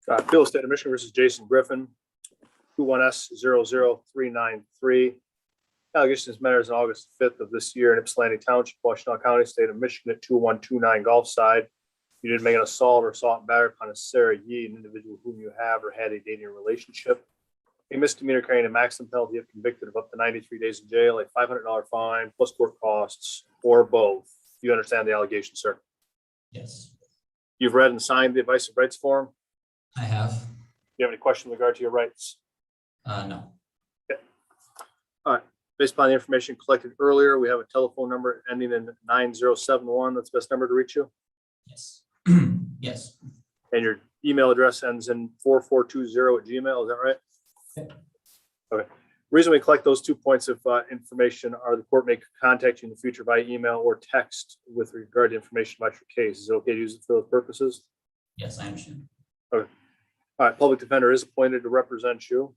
Appeal State of Michigan versus Jason Griffin, 21S00393. Allegations matters on August 5th of this year in Ypsilanti Township, Washtenaw County, State of Michigan at 2129 Gulfside. You did make an assault or assault and battery upon a Sarah Yee, an individual whom you have or had a dating relationship. A misdemeanor carrying a maximum penalty if convicted of up to 93 days in jail, a $500 fine plus court costs, or both. Do you understand the allegation, sir? Yes, You've read and signed the advice of rights form. I have. Do you have any question in regard to your rights? No. Based upon the information collected earlier, we have a telephone number ending in 9071. That's the best number to reach you. Yes. Yes. And your email address ends in 4420 at Gmail. Is that right? Yep. Okay. Reason we collect those 2 points of information are the court may contact you in the future by email or text with regard to information about your case. Is it okay to use it for those purposes? Yes, I understand. Okay. All right. Public defender is appointed to represent you.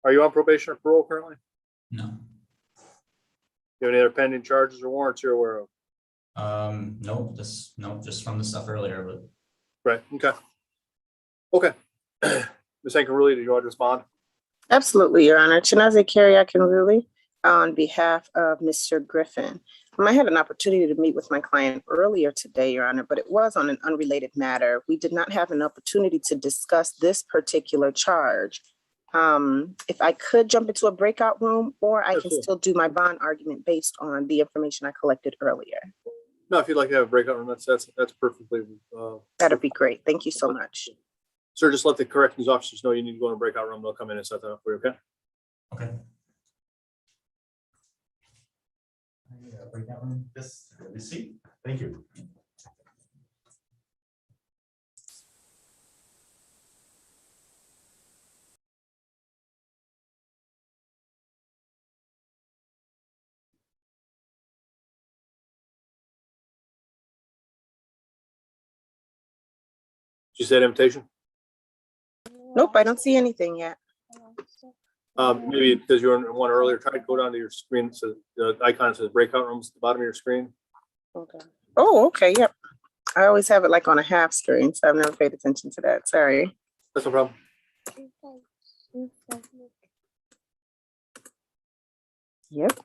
Are you on probation or parole currently? No. You have any other pending charges or warrants you're aware of? Nope, just from the stuff earlier, but Right. Okay. Okay. Ms. Ankeruli, do you want to respond? Absolutely, Your Honor. Chinaze Carey-Akinruli on behalf of Mr. Griffin. I had an opportunity to meet with my client earlier today, Your Honor, but it was on an unrelated matter. We did not have an opportunity to discuss this particular charge. If I could jump into a breakout room, or I can still do my bond argument based on the information I collected earlier. No, if you'd like to have a breakout room, that's perfectly. That'd be great. Thank you so much. Sir, just let the corrections officers know you need to go in a breakout room. They'll come in and set that up for you, okay? okay. Breakout room. Yes, let me see. Thank you. Did you say invitation? Nope, I don't see anything yet. Maybe because you were in one earlier, try to go down to your screen. So the icon says breakout rooms at the bottom of your screen. Okay. Oh, okay. Yep. I always have it like on a half screen, so I've never paid attention to that. Sorry. That's no problem. Yep.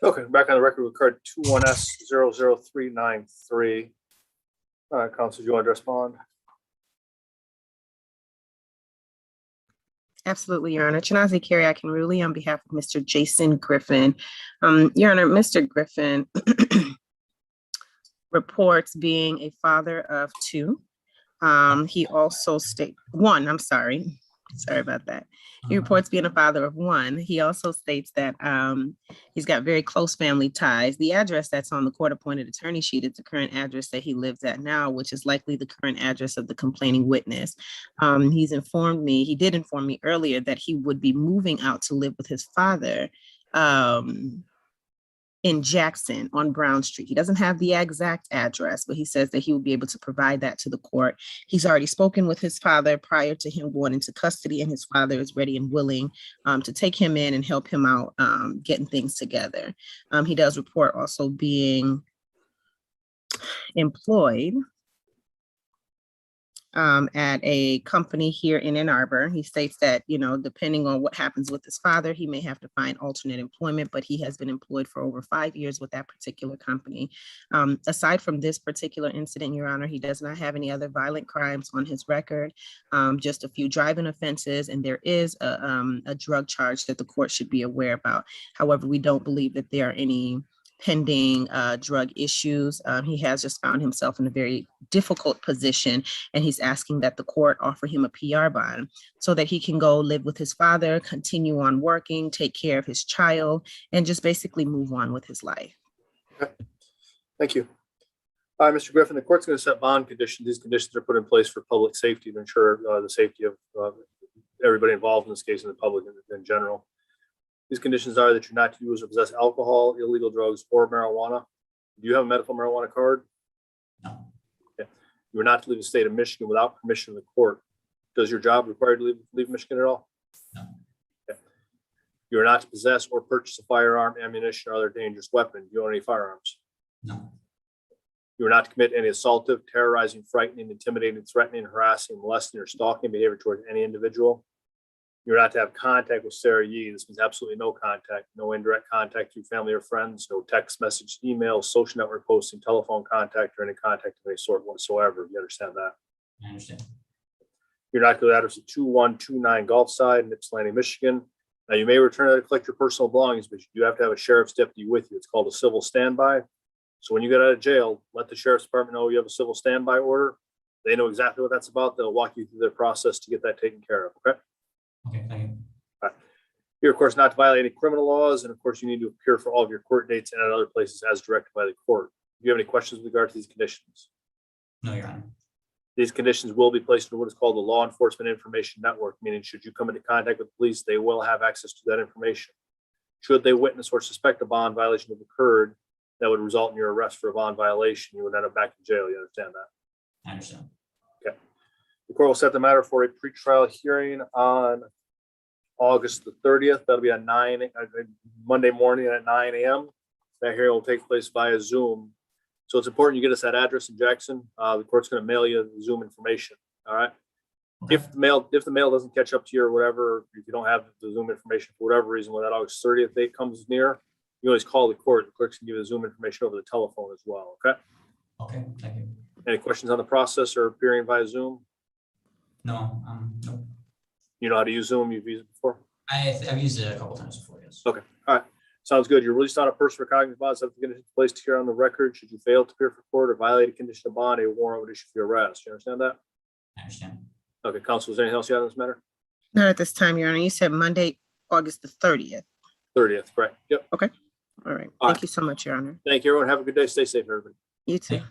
Okay, back on the record with card 21S00393. All right, Counsel, do you want to address bond? Absolutely, Your Honor. Chinazi Carey, I can really on behalf of Mr. Jason Griffin. Your Honor, Mr. Griffin reports being a father of two. He also one, I'm sorry. Sorry about that. He reports being a father of one. He also states that he's got very close family ties. The address that's on the court-appointed attorney sheet is the current address that he lives at now, which is likely the current address of the complaining witness. He did inform me earlier that he would be moving out to live with his father in Jackson on Brown Street. He doesn't have the exact address, but he says that he will be able to provide that to the court. He's already spoken with his father prior to him going into custody, and his father is ready and willing to take him in and help him out getting things together. He does report also being employed at a company here in Ann Arbor. He states that, depending on what happens with his father, he may have to find alternate employment, but he has been employed for over 5 years with that particular company. Aside from this particular incident, Your Honor, he does not have any other violent crimes on his record, just a few driving offenses, and there is a drug charge that the court should be aware about. However, we don't believe that there are any pending drug issues. He has just found himself in a very difficult position, and he's asking that the court offer him a PR bond so that he can go live with his father, continue on working, take care of his child, and just basically move on with his life. Okay. Thank you. All right, Mr. Griffin, the court's going to set bond conditions. These conditions are put in place for public safety to ensure the safety of everybody involved in this case and the public in general. These conditions are that you're not to use or possess alcohol, illegal drugs, or marijuana. Do you have a medical marijuana card? No. Okay. You are not to leave the state of Michigan without permission of the court. Does your job require you to leave Michigan at all? No. Okay. You are not to possess or purchase a firearm, ammunition, or other dangerous weapon. Do you own any firearms? No. You are not to commit any assaultive, terrorizing, frightening, intimidating, threatening, harassing, molesting, or stalking behavior towards any individual. You're not to have contact with Sarah Yee. This means absolutely no contact, no indirect contact through family or friends, no text message, email, social network posting, telephone contact, or any contact of any sort whatsoever. You understand that? I understand. You're not to go to the address of 2129 Gulfside in Ypsilanti, Michigan. Now, you may return to collect your personal belongings, but you do have to have a sheriff's deputy with you. It's called a civil standby. So when you get out of jail, let the sheriff's department know you have a civil standby order. They know exactly what that's about. They'll walk you through their process to get that taken care of. Okay. Okay, thank you. You're, of course, not to violate any criminal laws, and of course, you need to appear for all of your court dates and at other places as directed by the court. Do you have any questions with regard to these conditions? No, Your Honor. These conditions will be placed in what is called the Law Enforcement Information Network, meaning should you come into contact with police, they will have access to that information. Should they witness or suspect a bond violation have occurred that would result in your arrest for a bond violation, you would end up back in jail. You understand that? I understand. The court will set the matter for a pretrial hearing on August the 30th. That'll be at Monday morning at 9 a.m. That hearing will take place via Zoom. So it's important you get us that address in Jackson. The court's going to mail you the Zoom information. All right. Okay. If the mail doesn't catch up to you or whatever, if you don't have the Zoom information for whatever reason, when that August 30th date comes near, you always call the court. The clerks can give you the Zoom information over the telephone as well. Okay. Okay, thank you. Any questions on the process or appearing via Zoom? No, no. You know how to use Zoom? You've used it before? I've used it a couple times before, yes. Okay. All right. Sounds good. You're released on a person for cognizance bond. Something conditions placed here on the record. Should you fail to appear for court or violate a condition of bond, a warrant would issue for your arrest. You understand that? I understand. Okay. Counsel, is there anything else you have on this matter? Not at this time, Your Honor. You said Monday, August the 30th. 30th, correct. Yep. All right. All Thank right. you so much, Your Honor. Thank you, everyone. Have a good day. Stay safe, everybody. You too. Thank